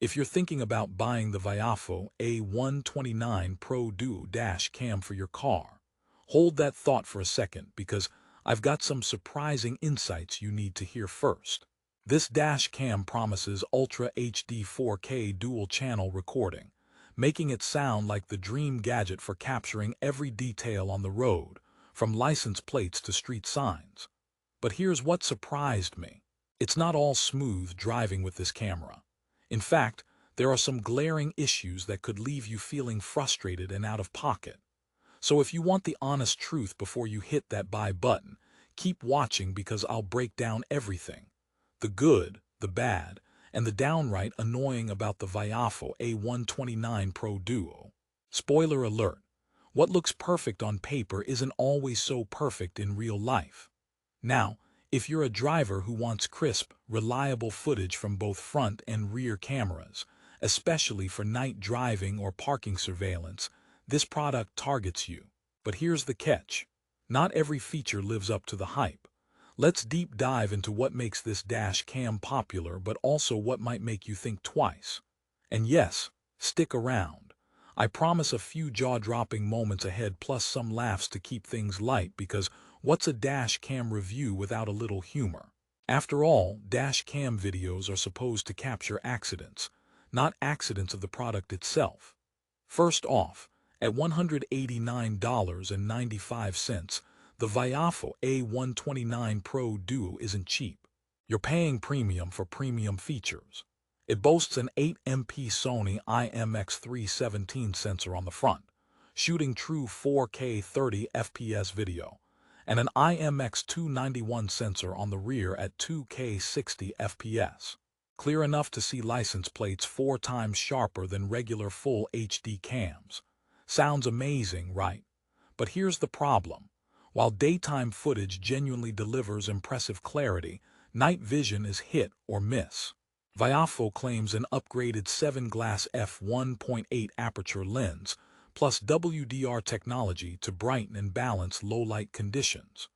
If you're thinking about buying the Viofo A129 Pro Duo dash cam for your car, hold that thought for a second because I've got some surprising insights you need to hear first. This dash cam promises Ultra HD 4K dual-channel recording, making it sound like the dream gadget for capturing every detail on the road, from license plates to street signs. But here's what surprised me. It's not all smooth driving with this camera. In fact, there are some glaring issues that could leave you feeling frustrated and out of pocket. So if you want the honest truth before you hit that buy button, keep watching because I'll break down everything. The good, the bad, and the downright annoying about the Viofo A129 Pro Duo. Spoiler alert, what looks perfect on paper isn't always so perfect in real life. Now, if you're a driver who wants crisp, reliable footage from both front and rear cameras, especially for night driving or parking surveillance, this product targets you. But here's the catch. Not every feature lives up to the hype. Let's deep dive into what makes this dash cam popular, but also what might make you think twice. And yes, stick around. I promise a few jaw-dropping moments ahead plus some laughs to keep things light because what's a dash cam review without a little humor? After all, dash cam videos are supposed to capture accidents, not accidents of the product itself. First off, at $189.95, the Viofo A129 Pro Duo isn't cheap. You're paying premium for premium features. It boasts an 8MP Sony IMX317 sensor on the front, shooting true 4K 30 FPS video, and an IMX291 sensor on the rear at 2K 60 FPS. Clear enough to see license plates 4 times sharper than regular full HD cams. Sounds amazing, right? But here's the problem. While daytime footage genuinely delivers impressive clarity, night vision is hit or miss. Viofo claims an upgraded 7-glass f1.8 aperture lens, plus WDR technology to brighten and balance low-light conditions.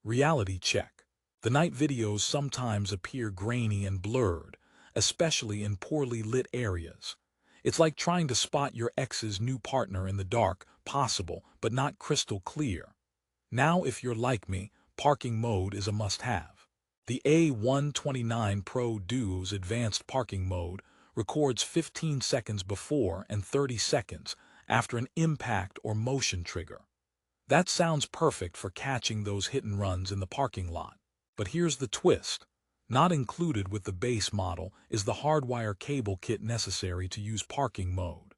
Reality check. The night videos sometimes appear grainy and blurred, especially in poorly lit areas. It's like trying to spot your ex's new partner in the dark, possible, but not crystal clear. Now, if you're like me, parking mode is a must-have. The A129 Pro Duo's advanced parking mode records 15 seconds before and 30 seconds after an impact or motion trigger. That sounds perfect for catching those hit-and-runs in the parking lot. But here's the twist. Not included with the base model is the hardwire cable kit necessary to use parking mode.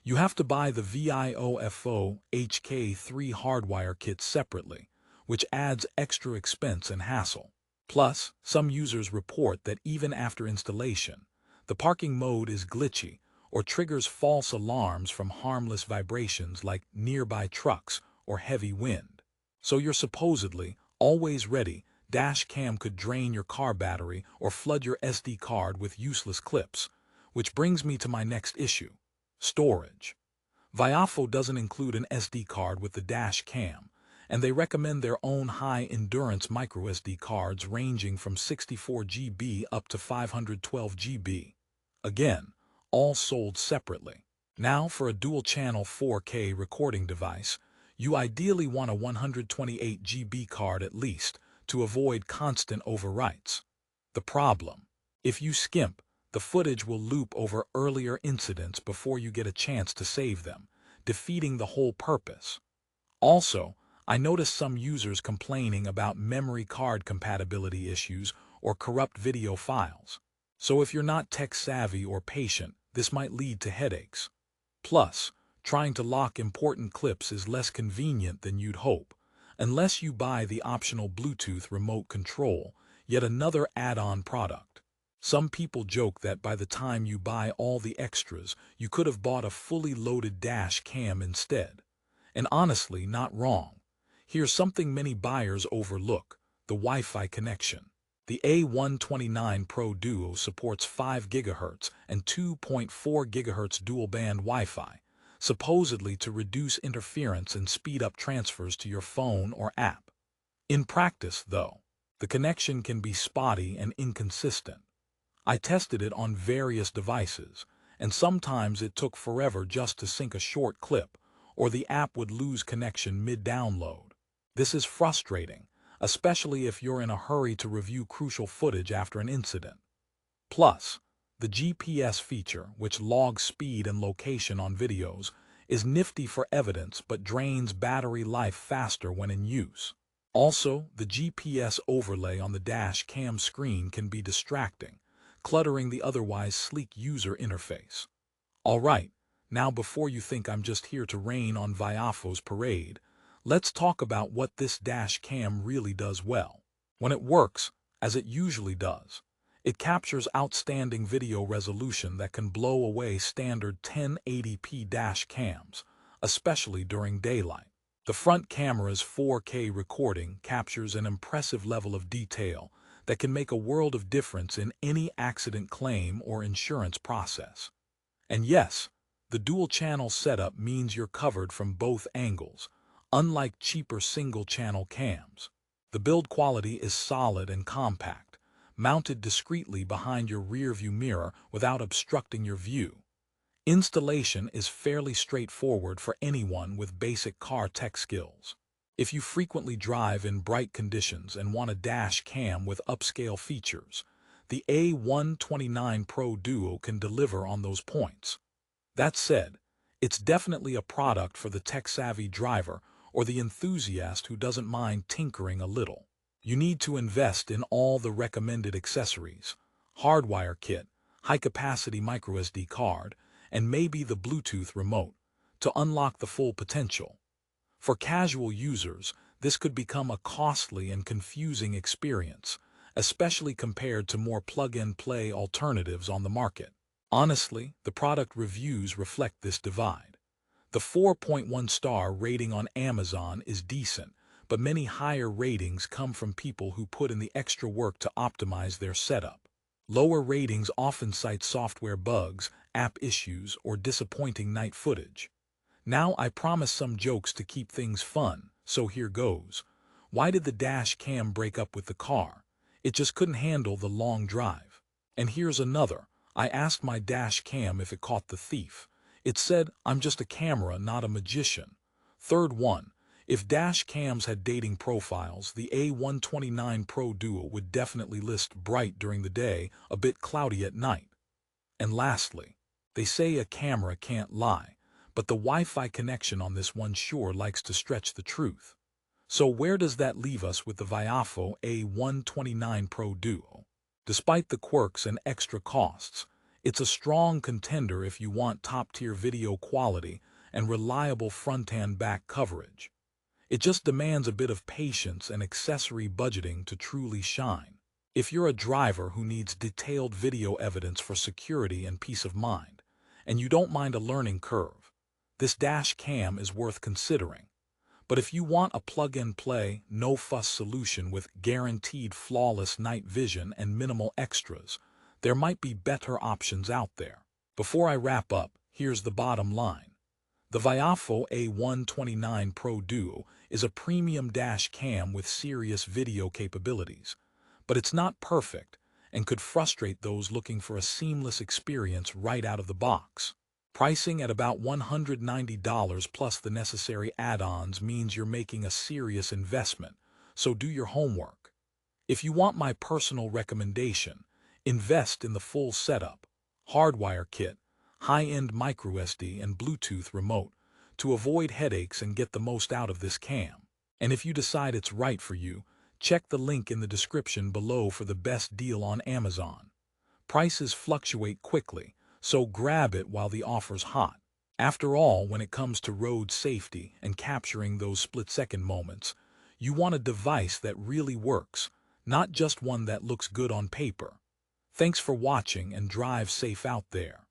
You have to buy the Viofo HK3 hardwire kit separately, which adds extra expense and hassle. Plus, some users report that even after installation, the parking mode is glitchy or triggers false alarms from harmless vibrations like nearby trucks or heavy wind. So you're supposedly always ready. Dash cam could drain your car battery or flood your SD card with useless clips, which brings me to my next issue: storage. Viofo doesn't include an SD card with the dash cam, and they recommend their own high-endurance microSD cards ranging from 64 GB up to 512 GB. Again, all sold separately. Now, for a dual-channel 4K recording device, you ideally want a 128 GB card at least to avoid constant overwrites. The problem: if you skimp, the footage will loop over earlier incidents before you get a chance to save them, defeating the whole purpose. Also, I noticed some users complaining about memory card compatibility issues or corrupt video files. So if you're not tech-savvy or patient, this might lead to headaches. Plus, trying to lock important clips is less convenient than you'd hope, unless you buy the optional Bluetooth remote control, yet another add-on product. Some people joke that by the time you buy all the extras, you could have bought a fully loaded dash cam instead. And honestly, not wrong. Here's something many buyers overlook: the Wi-Fi connection. The A129 Pro Duo supports 5 GHz and 2.4 GHz dual-band Wi-Fi, supposedly to reduce interference and speed up transfers to your phone or app. In practice, though, the connection can be spotty and inconsistent. I tested it on various devices, and sometimes it took forever just to sync a short clip, or the app would lose connection mid-download. This is frustrating, especially if you're in a hurry to review crucial footage after an incident. Plus, the GPS feature, which logs speed and location on videos, is nifty for evidence but drains battery life faster when in use. Also, the GPS overlay on the dash cam screen can be distracting, cluttering the otherwise sleek user interface. Alright, now before you think I'm just here to rain on Viofo's parade, let's talk about what this dash cam really does well. When it works, as it usually does, it captures outstanding video resolution that can blow away standard 1080p dash cams, especially during daylight. The front camera's 4K recording captures an impressive level of detail that can make a world of difference in any accident claim or insurance process. And yes, the dual-channel setup means you're covered from both angles, unlike cheaper single-channel cams. The build quality is solid and compact, mounted discreetly behind your rearview mirror without obstructing your view. Installation is fairly straightforward for anyone with basic car tech skills. If you frequently drive in bright conditions and want a dash cam with upscale features, the A129 Pro Duo can deliver on those points. That said, it's definitely a product for the tech-savvy driver or the enthusiast who doesn't mind tinkering a little. You need to invest in all the recommended accessories, hardwire kit, high-capacity microSD card, and maybe the Bluetooth remote, to unlock the full potential. For casual users, this could become a costly and confusing experience, especially compared to more plug-and-play alternatives on the market. Honestly, the product reviews reflect this divide. The 4.1-star rating on Amazon is decent, but many higher ratings come from people who put in the extra work to optimize their setup. Lower ratings often cite software bugs, app issues, or disappointing night footage. Now I promise some jokes to keep things fun, so here goes. Why did the dash cam break up with the car? It just couldn't handle the long drive. And here's another. I asked my dash cam if it caught the thief. It said, "I'm just a camera, not a magician." Third one. If dash cams had dating profiles, the A129 Pro Duo would definitely list bright during the day, a bit cloudy at night. And lastly, they say a camera can't lie, but the Wi-Fi connection on this one sure likes to stretch the truth. So where does that leave us with the Viofo A129 Pro Duo? Despite the quirks and extra costs, it's a strong contender if you want top-tier video quality and reliable front and back coverage. It just demands a bit of patience and accessory budgeting to truly shine. If you're a driver who needs detailed video evidence for security and peace of mind, and you don't mind a learning curve, this dash cam is worth considering. But if you want a plug-and-play, no-fuss solution with guaranteed flawless night vision and minimal extras, there might be better options out there. Before I wrap up, here's the bottom line. The Viofo A129 Pro Duo is a premium dash cam with serious video capabilities, but it's not perfect and could frustrate those looking for a seamless experience right out of the box. Pricing at about $190 plus the necessary add-ons means you're making a serious investment, so do your homework. If you want my personal recommendation, invest in the full setup, hardwire kit, high-end microSD and Bluetooth remote to avoid headaches and get the most out of this cam. And if you decide it's right for you, check the link in the description below for the best deal on Amazon. Prices fluctuate quickly, so grab it while the offer's hot. After all, when it comes to road safety and capturing those split-second moments, you want a device that really works, not just one that looks good on paper. Thanks for watching and drive safe out there.